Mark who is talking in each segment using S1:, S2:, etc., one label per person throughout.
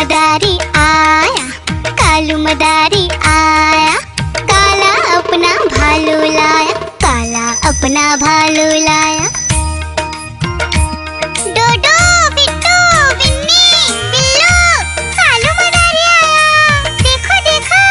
S1: मदारी आया, कालू मदारी आया, काला अपना भालू लाया, काला अपना भालू लाया। डोडो बिट्टू बिन्नी बिल्लू, कालू मदारी आया, देखो देखो।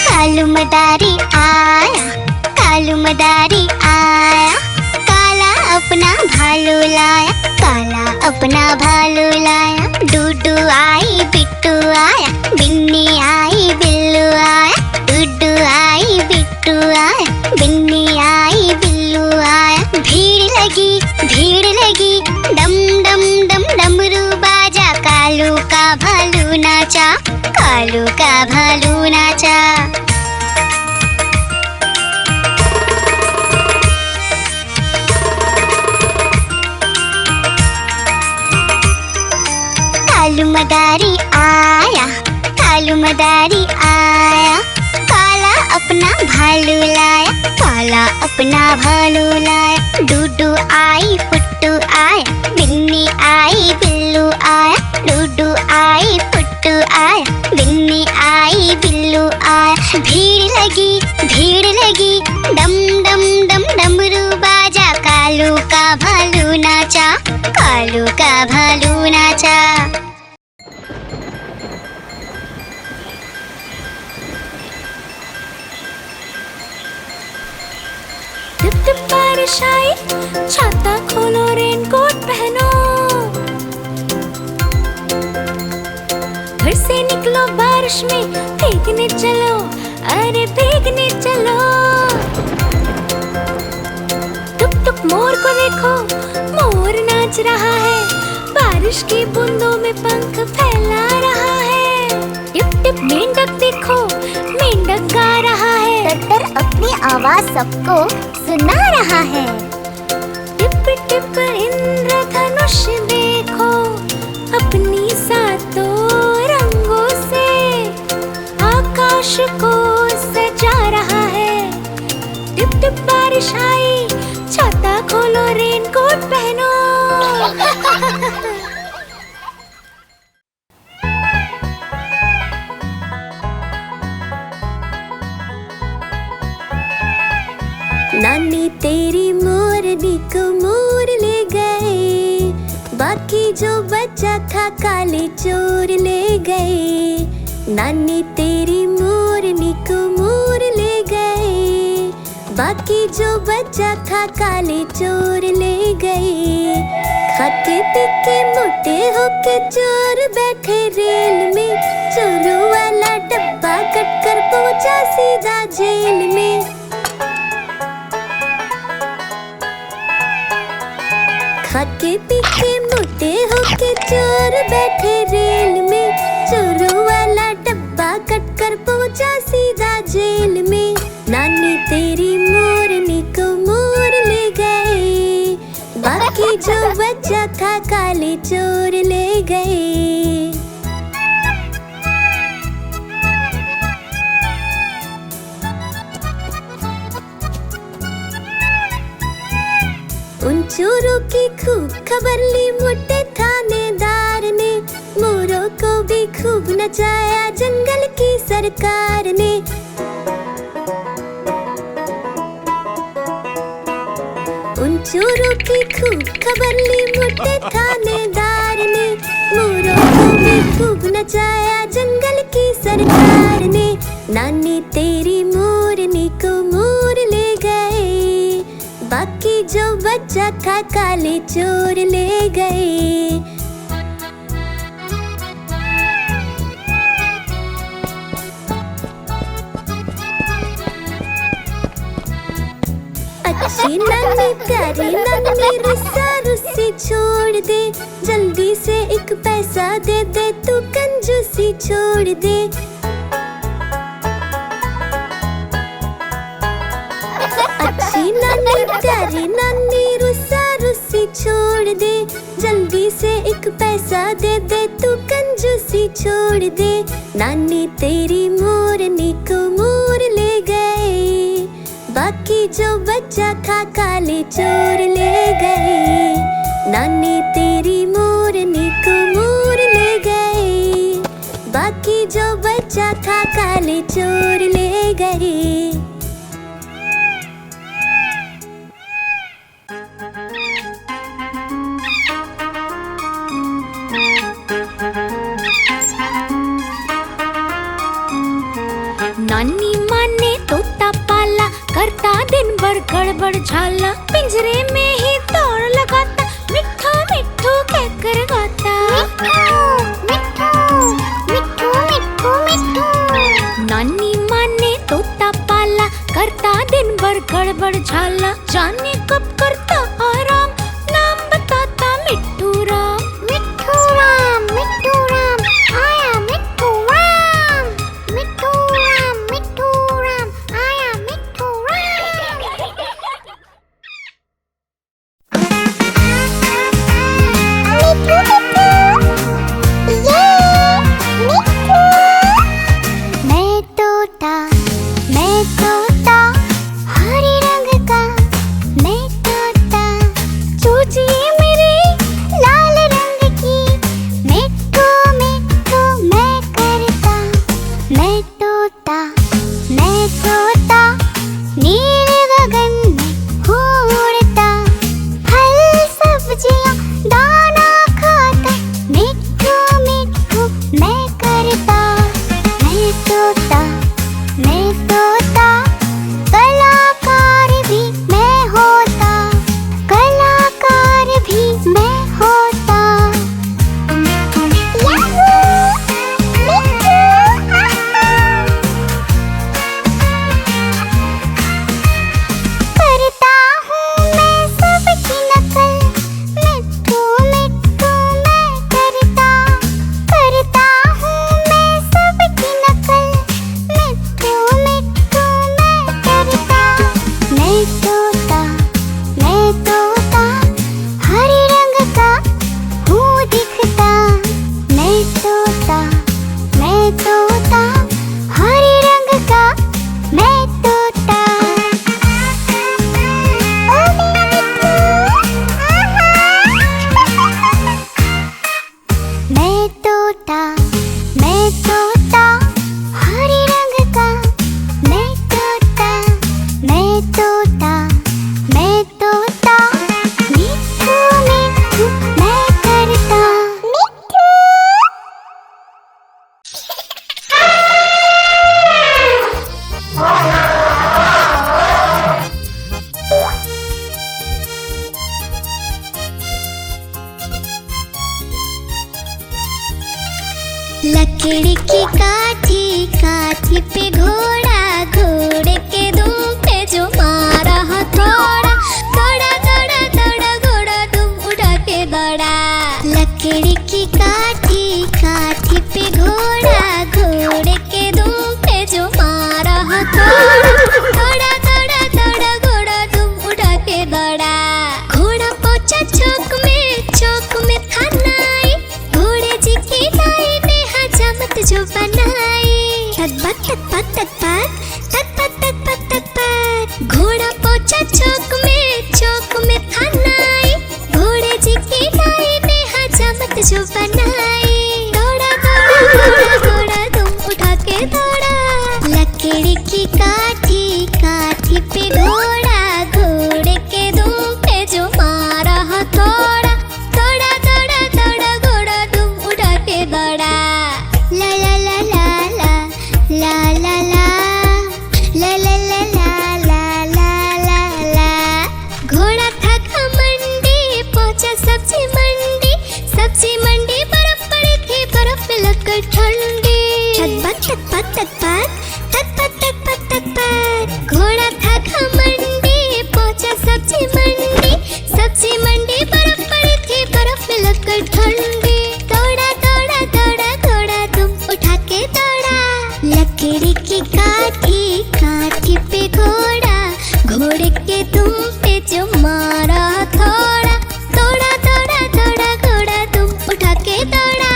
S1: कालू मदारी आया, कालू मदारी आया, काला अपना भालू लाया, काला अपना भालू लाया। डूडू आई बिट्टू आया, बिन्नी आई बिल्लू आया, डूडू आई बिट्टू आया, बिन्नी आई बिल्लू आया। भीड़ लगी डम डम डम डमरू बाजा, कालू का भालू नाचा, कालू का भालू नाचा। कालू मदारी आया, कालू मदारी आया, काला अपना भालू लाया, काला अपना भालू लाया। डूडू आई फुट्टू आया, बिन्नी आई बिल्लू आया, डूडू आई फुट्टू आया, बिन्नी आई बिल्लू आया। भीड़ लगी डम डम डम डमरू बाजा, कालू का भालू नाचा, कालू का भालू नाचा।
S2: टिप टिप बारिश आई, छाता खोलो रेनकोट पहनो, घर से निकलो बारिश में, भीगने चलो, अरे भीगने चलो। टुक टुक मोर को देखो, मोर नाच रहा है, बारिश की बूंदों में पंख फैला रहा है। टिप टिप मेंढक देखो, मेंढक गा रहा है,
S1: तर अपनी आवाज सबको सुना रहा है।
S2: टिप टिप इंद्रधनुष देखो, अपनी सातों रंगों से आकाश को सजा रहा है। टिप टिप बारिश आई, छाता खोलो रेनकोट पहनो। नानी तेरी मोरनी को मोर ले गए, बाकी जो बचा था काले चोर ले गए। नानी तेरी मोरनी को मोर ले गए, बाकी जो बचा था काले चोर ले गए। खाते पीके मोटे होके चोर बैठे रेल में, चोरों वाला डब्बा कट कर पहुंचा सीधा जेल में। खाके पीके मोटे होके चोर बैठे रेल में, चोरों वाला डब्बा कट कर पहुंचा सीधा जेल में। नानी तेरी मोरनी को मोर ले गए, बाकी जो बचा था काले चोर ले गए। उन चोरों की खूब खबर ली मोटे थानेदार ने, मोरों को भी खूब नचाया जंगल की सरकार ने। उन चोरों की खूब खबर ली मोटे थानेदार ने, मोरों को भी खूब नचाया जंगल की सरकार ने। नानी तेरी मोरनी को मोर ले गए, बाकी जो बचा था काले चोर ले गए। अच्छी नानी प्यारी नानी रुस्सा रुस्सी छोड़ दे, जल्दी से एक पैसा दे दे, तू कंजूसी छोड़ दे। अच्छी नानी प्यारी नानी रुस्सा रुस्सी छोड़ दे, जल्दी से एक पैसा दे दे, तू कंजूसी छोड़ दे। नानी तेरी मोरनी को मोर ले जो बच्चा था काले चोर ले गए, नानी तेरी मोरनी को मोर ले गए। बाकी जो बच्चा था काले चोर ले गए। नानी माँ ने तोता पाला, करता दिन भर गड़बड़ झाला। पिंजरे में ही दौड़ लगाता, मिट्ठू मिट्ठू कहकर गाता। मिट्ठू मिट्ठू मिट्ठू मिट्ठू। नानी माँ ने तोता पाला, करता दिन भर गड़बड़ झाला। जाने कब करता आराम, नाम बताता मिट्ठू राम। मिट्ठू राम आया मिट्ठू राम। मिट्ठू राम आया मिट्ठू मैं तोता हरे रंग का, मैं तोता चूचिए मेरे लाल रंग की। मिट्ठू मिट्ठू मैं करता, मैं तोता नील गगन में उड़ता। फल सब्जियां दाना खाता, मिट्ठू मिट्ठू मैं करता। मैं तोता कलाकार भी मैं होता, कलाकार भी मैं होता। करता हूँ मैं सबकी नकल, मिट्ठू मिट्ठू मैं करता। करता हूँ मैं सबकी नकल, मिट्ठू मिट्ठू मैं करता। मैं तोता हरे रंग का हूँ दिखता। मैं तोता हरे रंग का मैं तोता। ओ मेरा मिट्ठू। मैं तोता हरे रंग का मैं तोता। मिट्ठू मिट्ठू मैं करता। लकड़ी की काठी पे घोड़ा, घोड़े के दुम पे जो मारा हथौड़ा। दौड़ा घोड़ा दुम उड़ा के दौड़ा। लकड़ी की काठी पे घोड़ा, घोड़े के दुम पे जो मारा हथौड़ा। दौड़ा घोड़ा दुम उड़ा के दौड़ा। घोड़ा पहुंचा चौक में था नाई, घोड़े जी की दाई ने हजामत जो बनाई। तक घोड़ा पहुंचा चौक में था नाई, घोड़े जी की दाई ने हजामत जो बनाई। दौड़ा तुम उठा के दौड़ा। लकड़ी की काठी पे घोड़ा, घोड़े के दुम पे जो मारा हथौड़ा। दौड़ा घोड़ा तुम उठा के दौड़ा। ला ला ला ला ला ला ला ला ला ला ला ला ला ला ला। घोड़ा था घमंडी, पहुंचा सब्जी मंडी। बर्फ पड़ी थी, बर्फ में लगकर ठंडी। घोड़ा था घमंडी, पहुंचा सब्जी मंडी। बर्फ पड़ी थी, बर्फ में लगकर ठंडी। दौड़ा घोड़ा तुम उठा के दौड़ा। लकड़ी की काठी पे घोड़ा, घोड़े के तुम पे जो मारा हथौड़ा। दौड़ा घोड़ा तुम उठा के दौड़ा।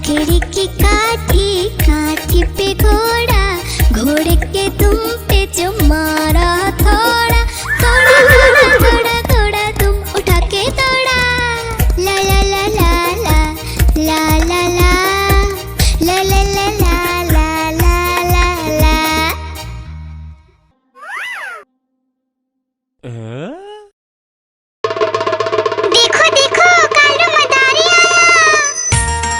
S1: लकड़ी की काठी, काठी पे घोड़ा, घोड़े के तुम पे जो मारा थोड़ा थोड़ा थोड़ा थोड़ा थोड़ा तुम उठा के दौड़ा। ला ला ला ला ला ला ला ला ला ला ला ला ला ला ला। देखो देखो कालू मदारी आया, कालू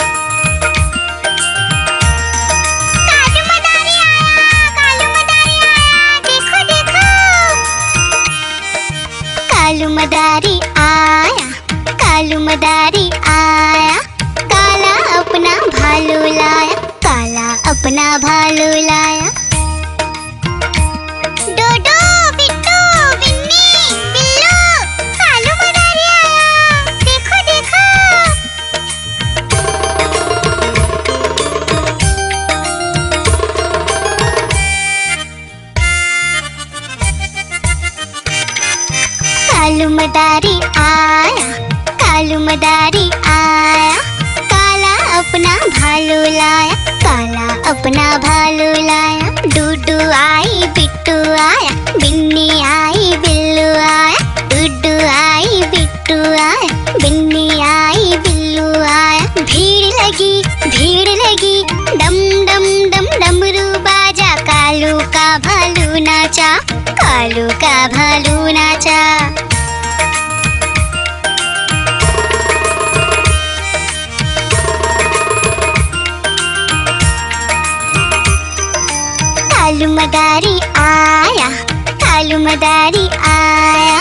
S1: मदारी आया, कालू मदारी आया, देखो देखो। कालू मदारी आया, कालू मदारी आया, काला अपना भालू लाया, काला अपना भालू लाया। डोडो बिट्टू बिन्नी बिल्लू, कालू मदारी आया, देखो देखो। कालू मदारी आया, कालू मदारी आया, काला अपना भालू लाया, काला अपना भालू लाया। डूडू आई बिट्टू आया, बिन्नी आई बिल्लू आया, डूडू आई बिट्टू आया, बिन्नी आई बिल्लू आया। भीड़ लगी डम डम डम डमरू बाजा, कालू का भालू नाचा, कालू का भालू नाचा। कालू मदारी आया, कालू मदारी आया,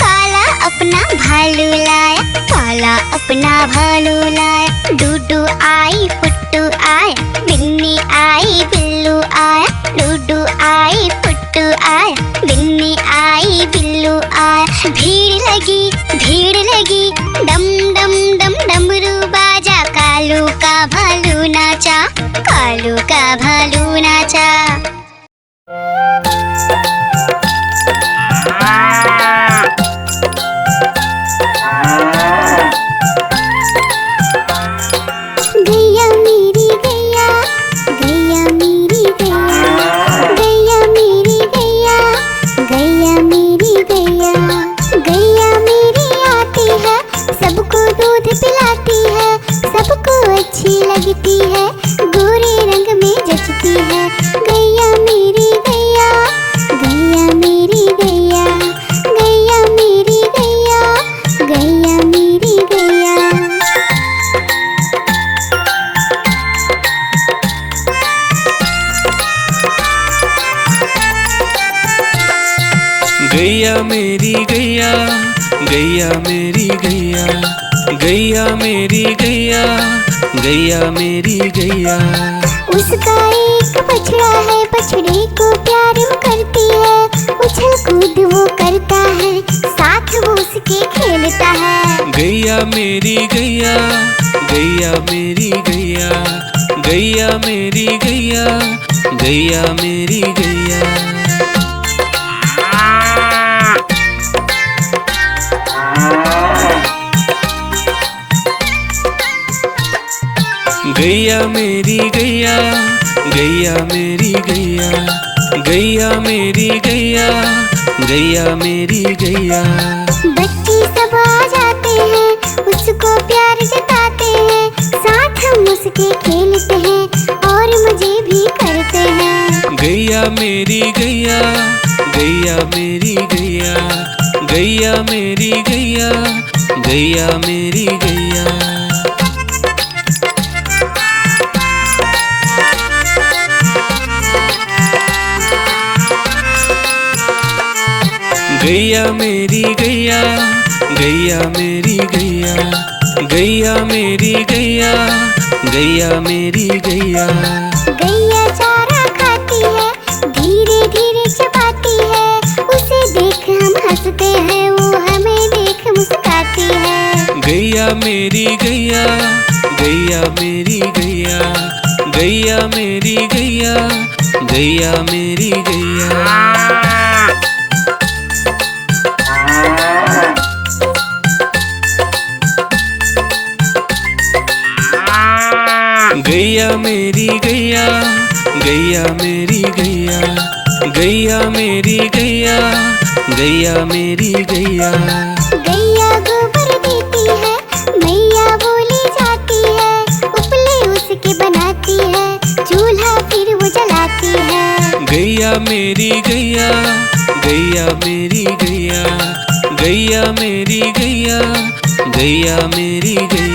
S1: काला अपना भालू लाया, काला अपना भालू लाया। डूडू आई पुट्टू आया, बिन्नी आई बिल्लू आया, डूडू आई पुट्टू आया, बिन्नी आई बिल्लू आया। भीड़ लगी डम डम डम डमरू बाजा, कालू का भालू नाचा, कालू का भालू नाचा। गैया मेरी गैया, गैया मेरी गैया, गैया मेरी गैया, गैया मेरी गैया, गैया मेरी आती है, सबको दूध पिलाती है, सबको अच्छी लगती है, गोरे रंग में जचती है। गैया मेरी गैया, गैया मेरी गैया, गैया मेरी गैया, गैया मेरी गैया।
S3: गैया मेरी गैया, गैया मेरी गैया, गैया मेरी गैया, गैया मेरी गैया।
S1: उसका एक बछड़ा है, बछड़े को प्यार वो करती है, उछल कूद वो करता है, साथ वो उसके खेलता है।
S3: गैया मेरी गैया, गैया मेरी गैया, गैया मेरी गैया, गैया मेरी गैया। गैया मेरी गैया, गैया मेरी गैया, गैया मेरी गैया, गैया मेरी गैया।
S1: बच्चे सब आ जाते हैं, उसको प्यार जताते हैं, साथ हम उसके खेलते हैं और मजे भी करते हैं।
S3: गैया मेरी गैया, गैया मेरी गैया, गैया मेरी गैया, गैया मेरी गैया। गैया मेरी गैया, गैया मेरी गैया, गैया मेरी गैया, गैया मेरी गैया।
S1: गैया चारा खाती है, धीरे धीरे चबाती है, उसे देख हम हंसते हैं, वो हमें देख मुस्काती है।
S3: गैया मेरी गैया, गैया मेरी गैया, गैया मेरी गैया, गैया मेरी गैया। गैया मेरी गैया, गैया मेरी गैया, गैया मेरी गैया, गैया मेरी गैया।
S1: गैया गोबर देती है, मैया बोली जाती है, उपले उसके बनाती है, चूल्हा फिर वो जलाती है।
S3: गैया मेरी गैया, गैया मेरी गैया, गैया मेरी गैया, गैया मेरी गैया।